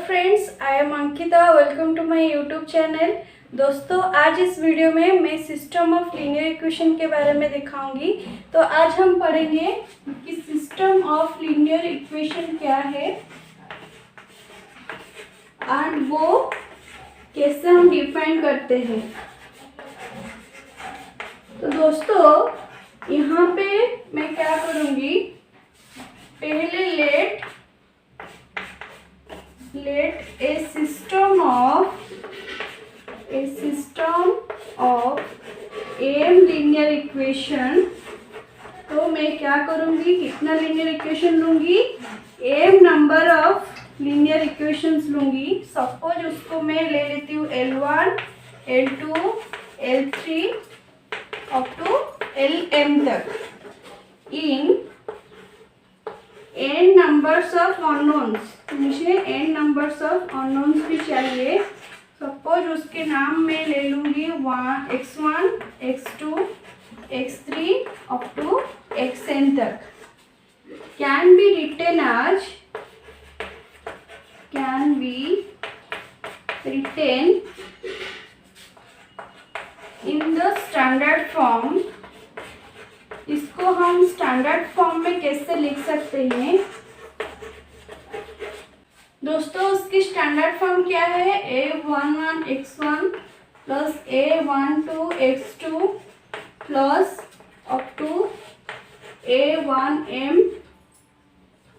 Friends, I am Ankita. Welcome to my YouTube channel. दोस्तों, आज इस वीडियो में मैं सिस्टम ऑफ लीनियर इक्वेशन के बारे में दिखाऊंगी। तो आज हम पढ़ेंगे कि सिस्टम ऑफ लीनियर इक्वेशन क्या है एंड वो कैसे हम डिफाइन करते हैं। तो दोस्तों, यहाँ पे मैं क्या करूँगी, पहले late a system of m linear equation। तो मैं क्या करूँगी, कितना लीनियर इक्वेशन लूँगी, m number of linear equations लूँगी। सपोज उसको मैं ले लेती हूँ L1, L2, L3 up to Lm तक इन n नंबर्स ऑफ अननोन्स। मुझे n नंबर्स ऑफ अननोन्स भी चाहिए। सपोज उसके नाम में ले लूँगी x1, x2, x3 up to xn तक। Can be written in the standard form. इसको हम स्टैंडर्ड फॉर्म में कैसे लिख सकते हैं दोस्तों? उसकी स्टैंडर्ड फॉर्म क्या है, a11x1 plus a12x2 plus up to a1m,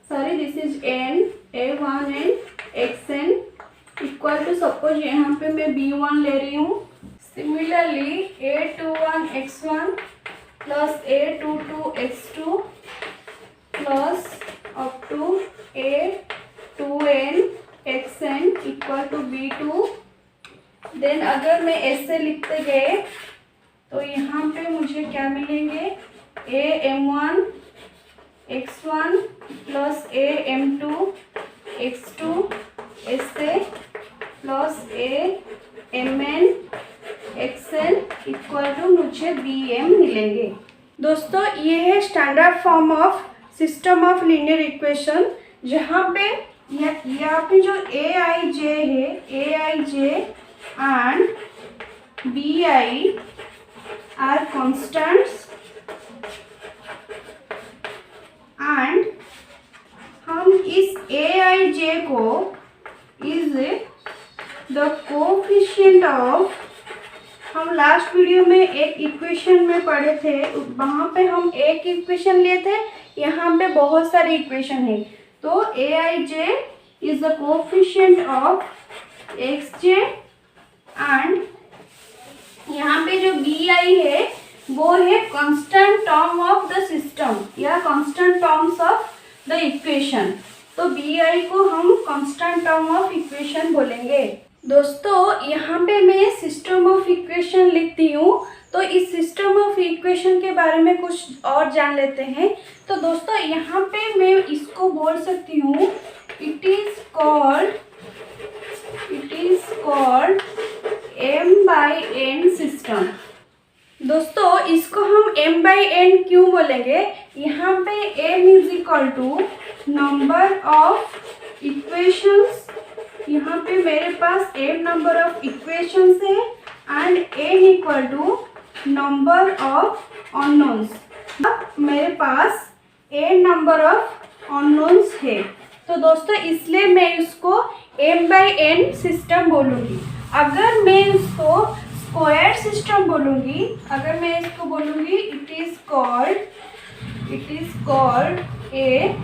sorry this is n, a1n xn equal to, suppose यहाँ पे मैं b1 ले रही हूँ। Similarly a21x1 plus a22x2 plus up to a2n xn equal to b2। Then अगर मैं ऐसे लिखते गए तो यहाँ पे मुझे क्या मिलेंगे, am1 x1 plus am2 x2 ऐसे plus amn xn equal to मुझे bm मिलेंगे। दोस्तों, ये है standard form of system of linear equation, जहाँ पे यहाँ पे जो aij है, aij and bi are constants and हम इस aij को इज द कोफिशिएंट ऑफ, हम लास्ट वीडियो में एक इक्वेशन में पढ़े थे, वहाँ पे हम एक इक्वेशन लिए थे, यहाँ पे बहुत सारे इक्वेशन है। तो aij is the coefficient of xj and यहाँ पे जो bi है वो है constant term of the system या constant terms of the equation. तो bi को हम कांस्टेंट टर्म ऑफ इक्वेशन बोलेंगे। दोस्तों, यहाँ पे मैं सिस्टम ऑफ इक्वेशन लिखती हूँ, तो इस सिस्टम ऑफ इक्वेशन के बारे में कुछ और जान लेते हैं। तो दोस्तों, यहाँ पे मैं इसको बोल सकती हूँ, it is called m/n system. दोस्तों, इसको हम m/n क्यों बोलेंगे? यहाँ पे m is equal to number of equations, यहाँ पे मेरे पास m नंबर ऑफ इक्वेशंस है and n equal to number of unknowns. मेरे पास n नंबर ऑफ अननोन्स है। तो दोस्तों, इसलिए मैं इसको m/n सिस्टम बोलूँगी। अगर मैं इसको स्क्वायर सिस्टम बोलूँगी, अगर मैं इसको बोलूँगी it is called a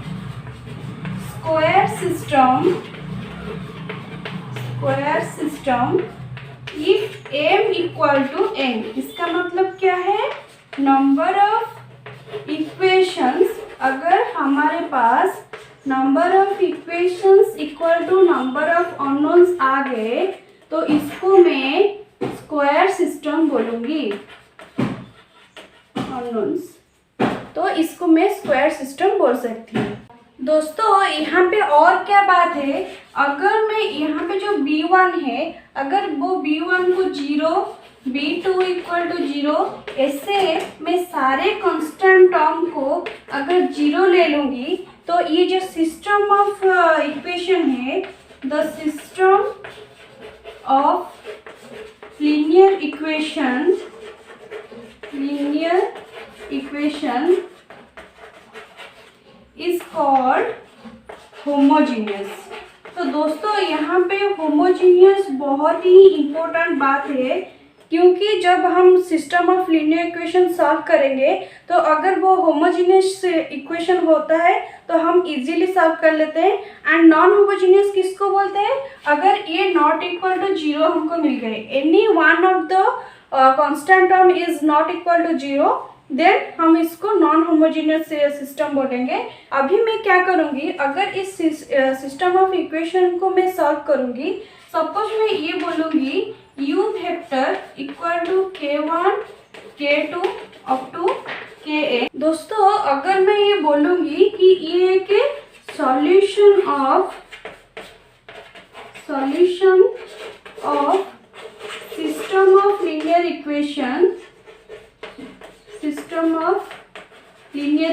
square system if m equal to n। इसका मतलब क्या है, नंबर ऑफ इक्वेशंस, अगर हमारे पास number of equations equal to number of unknowns आ गए तो इसको मैं स्क्वायर सिस्टम बोलूँगी। अननोन्स, तो इसको मैं स्क्वायर सिस्टम बोल सकती हूँ। दोस्तों, यहाँ पे और क्या बात है, अगर मैं यहाँ पे जो b1 है, अगर वो b1 को 0, b2 इक्वल टू 0, ऐसे मैं सारे कांस्टेंट टर्म को अगर 0 ले लूँगी तो ये जो सिस्टम ऑफ इक्वेशन है the system of linear equation is called homogeneous। तो दोस्तों यहाँ पे होमोजीनियस बहुत ही इम्पोर्टेंट बात है, क्योंकि जब हम system of linear equation solve करेंगे तो अगर वो होमोजीनियस इक्वेशन होता है तो हम इजीली सॉल्व कर लेते हैं। एंड नॉन होमोजीनियस किसको बोलते हैं? अगर ये नॉट इक्वल टू जीरो हमको मिल गए, any one of the constant term is not equal to zero, then हम इसको नॉन होमोजीनियस सिस्टम बोलेंगे। अभी मैं क्या करूँगी, अगर इस सिस्टम ऑफ इक्वेशन को मैं सॉल्व करूँगी, सपोज मैं ये बोलूँगी u vector equal to k1 k2 up to kn। दोस्तों अगर मैं ये बोलूँगी कि ये एक solution of system of linear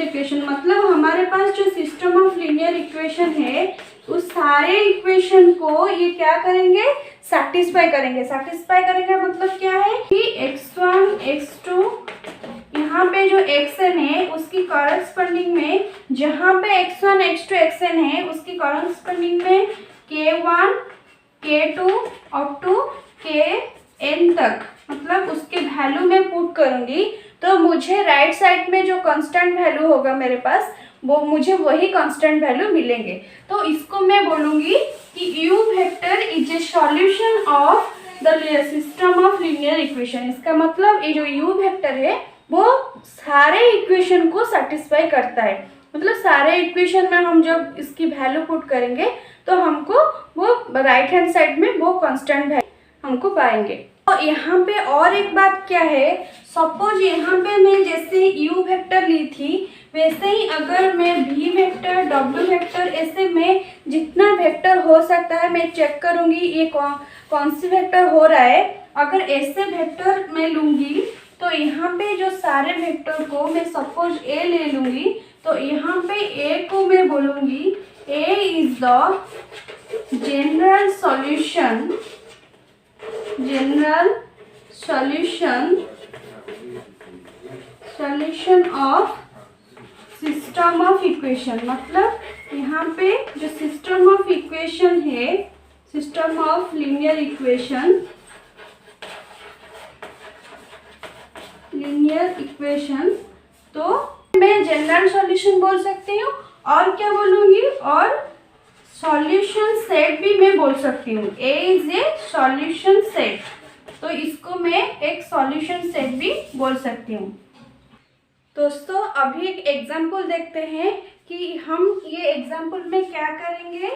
equation, मतलब हमारे पास जो सिस्टम ऑफ लीनियर इक्वेशन है उस सारे इक्वेशन को ये क्या करेंगे, सेटिस्फाई करेंगे मतलब क्या है कि x1 x2 यहाँ पे जो xn है उसकी कॉरेस्पॉन्डिंग में, जहाँ पे x1 x2 xn है उसकी कॉरेस्पॉन्डिंग में k1 k2 up to kn तक, मतलब उसके वैल्यू में पुट करूँगी तो मुझे राइट साइड में जो कांस्टेंट वैल्यू होगा मेरे पास वो मुझे वही कांस्टेंट वैल्यू मिलेंगे। तो इसको मैं बोलूँगी कि u vector is a solution of the system of linear equation. इसका मतलब ये जो u वेक्टर है वो सारे इक्वेशन को सेटिस्फाई करता है, मतलब सारे इक्वेशन में हम जब इसकी वैल्यू पुट करेंगे तो हमको वो राइट हैंड साइड में वो कांस्टेंट वैल्यू हमको पाएंगे। तो यहाँ पे और एक बात क्या है, सपोज यहाँ पे मैं जैसे u वेक्टर ली थी वैसे ही अगर मैं v वेक्टर w वेक्टर ऐसे में जितना वेक्टर हो सकता है मैं चेक करूँगी ये कौन सी वेक्टर हो रहा है। अगर ऐसे वेक्टर मैं लूँगी तो यहाँ पे जो सारे वेक्टर को मैं सपोज a ले लूँगी, तो यहाँ पे a को मैं बोलूँगी a is the general solution of system of equation. मतलब यहाँ पे जो सिस्टम ऑफ इक्वेशन है, सिस्टम ऑफ लीनियर इक्वेशन, तो मैं जनरल सॉल्यूशन बोल सकती हूँ और क्या बोलूँगी, और सॉल्यूशन सेट भी मैं बोल सकती हूँ। ए इज ए सॉल्यूशन सेट, तो इसको मैं एक सॉल्यूशन सेट भी बोल सकती हूँ। दोस्तों अभी एक एग्जाम्पल देखते हैं कि हम ये एग्जाम्पल में क्या करेंगे।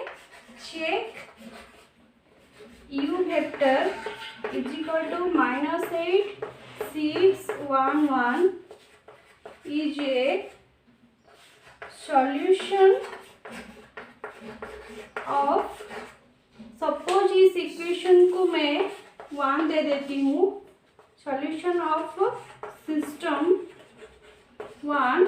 Check u vector is equal to -8 6 1 1 is a solution of, suppose इस इक्वेशन को मैं 1 दे देती हूँ, सॉल्यूशन ऑफ सिस्टम 1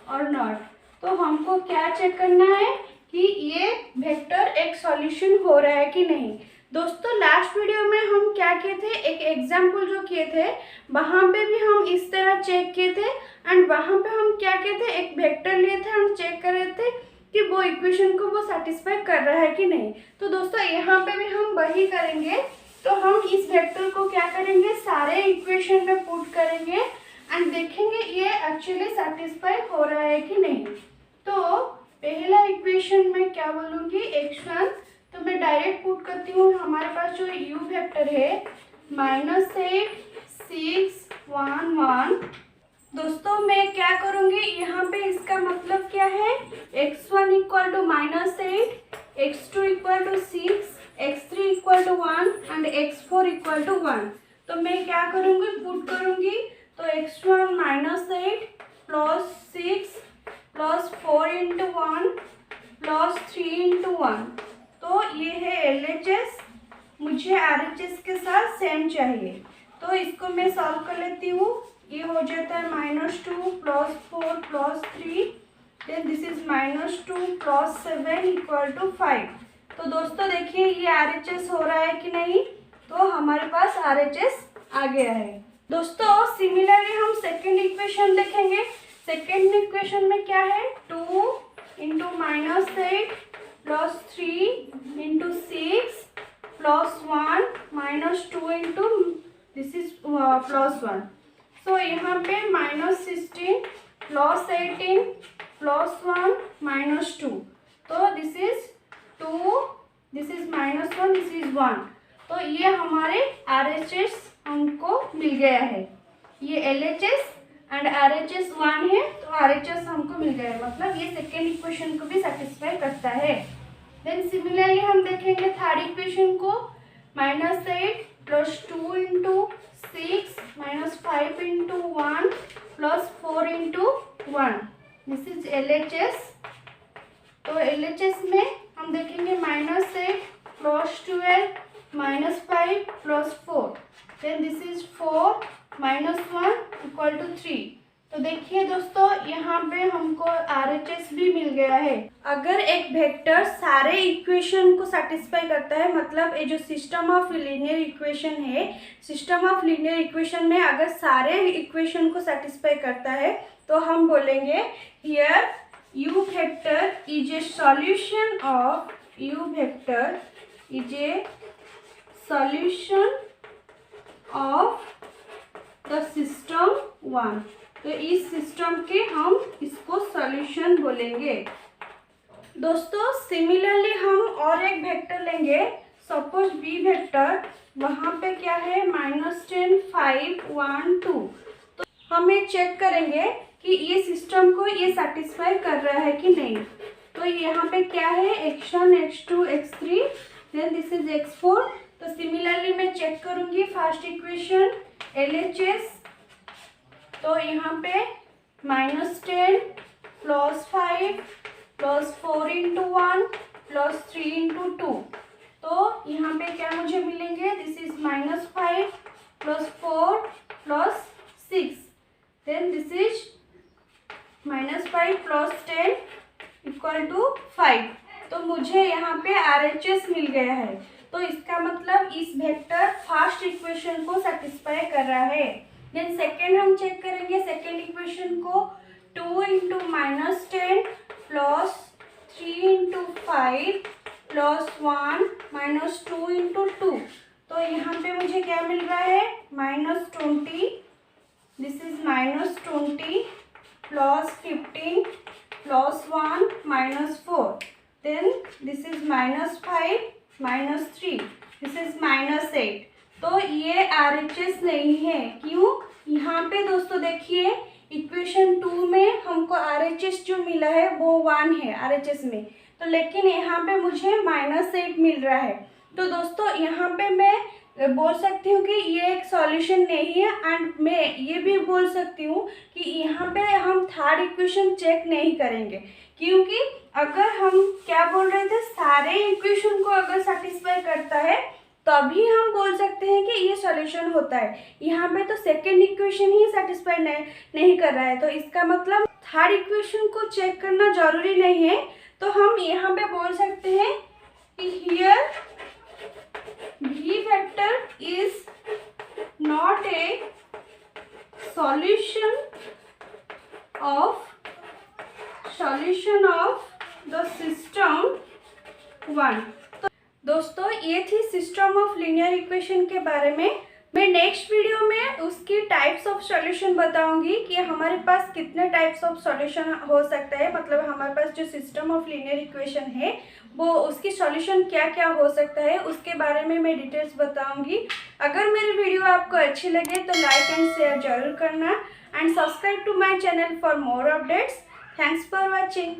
और नॉट। तो हमको क्या चेक करना है कि ये वेक्टर एक सॉल्यूशन हो रहा है कि नहीं। दोस्तों लास्ट वीडियो में हम क्या किए थे, एक एग्जाम्पल जो किए थे वहाँ पे भी हम इस तरह चेक किए थे। एंड वहाँ पे हम क्या किए थे, एक वेक्टर लिए थे, हम चेक कर रहे थे कि वो इक्वेशन को वो सेटिस्फाई कर रहा है कि नहीं। तो दोस्तों यहाँ पे भी हम वही करेंगे। तो हम इस वेक्टर को क्या करेंगे, सारे इक्वेशन में पुट करेंगे एंड देखेंगे ये एक्चुअली सेटिस्फाई हो रहा है कि नहीं। तो पहला इक्वेशन में क्या बोलूँगी, x1, तो मैं डायरेक्ट पुट करती हूँ। हमारे पास जो u वेक्टर है -8 6 1 1। दोस्तों मैं क्या करूँगी, यहाँ पे इसका मतलब क्या है, x1 equal to -8, x2 equal to 6, x3 equal to 1 and x4 equal to 1। तो मैं क्या करूँगी, पुट करूँगी। तो x1 -8 plus 6 plus 4 into 1 plus 3 into 1। तो ये है LHS, मुझे RHS के साथ सेम चाहिए। तो इसको मैं सॉल्व कर लेती हूँ। ये हो जाता है -2 plus 4 plus 3, then this is -2 plus 7 equal to 5। तो दोस्तों देखिए ये RHS हो रहा है कि नहीं, तो हमारे पास RHS आ गया है। दोस्तों सिमिलरली हम सेकेंड इक्वेशन देखेंगे। सेकेंड इक्वेशन में क्या है, 2 into -8 plus 3 into 6 plus 1 -2 into this is plus 1। सो यहाँ पे -16 प्लस 18 प्लस 1 -2, तो this is 2, this is -1, this is 1। तो ये हमारे RHS हमको मिल गया है। ये LHS एंड RHS 1 है, तो RHS हमको मिल गया है, मतलब ये सेकेंड इक्वेशन को भी सेटिस्फाई करता है। देन सिमिलरली हम देखेंगे थर्ड इक्वेशन को, -8 plus 2 into 6 -5 into 1 plus 4 into 1, this is LHS। तो LHS में हम देखेंगे -8 plus 12 -5 plus 4, then this is 4 -1 equal to 3। तो देखिए दोस्तों यहाँ पे हमको RHS भी मिल गया है। अगर एक वेक्टर सारे इक्वेशन को सेटिस्फाई करता है, मतलब ये जो सिस्टम ऑफ लीनियर इक्वेशन है, सिस्टम ऑफ लीनियर इक्वेशन में अगर सारे इक्वेशन को सेटिस्फाई करता है, तो हम बोलेंगे here U vector is a solution of U vector is a solution of the system 1। तो इस सिस्टम के हम इसको सॉल्यूशन बोलेंगे। दोस्तों सिमिलरली हम और एक वेक्टर लेंगे, सपोज B वेक्टर, वहाँ पे क्या है -10 5 1 2। तो हम ये चेक करेंगे कि ये सिस्टम को ये सेटिस्फाई कर रहा है कि नहीं। तो यहाँ पे क्या है, x1 x2 x3, then this is x4। तो सिमिलरली मैं चेक करूँगी फर्स्ट इक्वेशन LHS। तो यहाँ पे -10 plus 5 plus 4 into 1 plus 3 into 2। तो यहाँ पे क्या मुझे मिलेंगे, this is -5 plus 4 plus 6, then this is -5 plus 10 equal to 5। तो मुझे यहाँ पे RHS मिल गया है। तो इसका मतलब इस वेक्टर फर्स्ट इक्वेशन को सेटिस्फाई कर रहा है। देन सेकेंड हम चेक करेंगे सेकेंड इक्वेशन को, 2 into -10 plus 3 into 5 plus 1 -2 into 2। तो यहाँ पे मुझे क्या मिल रहा है, -20, this is -20 plus 15 plus 1 -4, then this is -5 -3, this is -8। तो ये RHS नहीं है। क्यों, यहाँ पे दोस्तों देखिए इक्वेशन 2 में हमको RHS जो मिला है वो 1 है RHS में, तो लेकिन यहाँ पे मुझे -8 मिल रहा है। तो दोस्तों यहाँ पे मैं बोल सकती हूँ कि ये एक सॉल्यूशन नहीं है, एंड मैं ये भी बोल सकती हूँ कि यहाँ पे हम थर्ड इक्वेशन चेक नहीं करेंगे, क्योंकि अगर हम क्या बोल रहे थे, सारे इक्वेशन को अगर सेटिस्फाई करता है तभी हम बोल सकते हैं कि ये सॉल्यूशन होता है। यहाँ पे तो सेकेंड इक्वेशन ही सेटिस्फाई नहीं कर रहा है, तो इसका मतलब थर्ड इक्वेशन को चेक करना जरूरी नहीं है। तो हम यहाँ पे बोल सकते हैं कि here B vector is not a solution of the system 1। तो दोस्तों ये थी सिस्टम ऑफ लीनियर इक्वेशन के बारे में। मैं नेक्स्ट वीडियो में उसकी टाइप्स ऑफ सॉल्यूशन बताऊंगी कि हमारे पास कितने टाइप्स ऑफ सॉल्यूशन हो सकता है, मतलब हमारे पास जो सिस्टम ऑफ लीनियर इक्वेशन है वो उसकी सॉल्यूशन क्या क्या हो सकता है, उसके बारे में मैं डिटेल्स बताऊंगी। अगर मेरी वीडियो आपको अच्छी लगे तो लाइक एंड शेयर जरूर करना, and subscribe to my channel for more updates. Thanks for watching.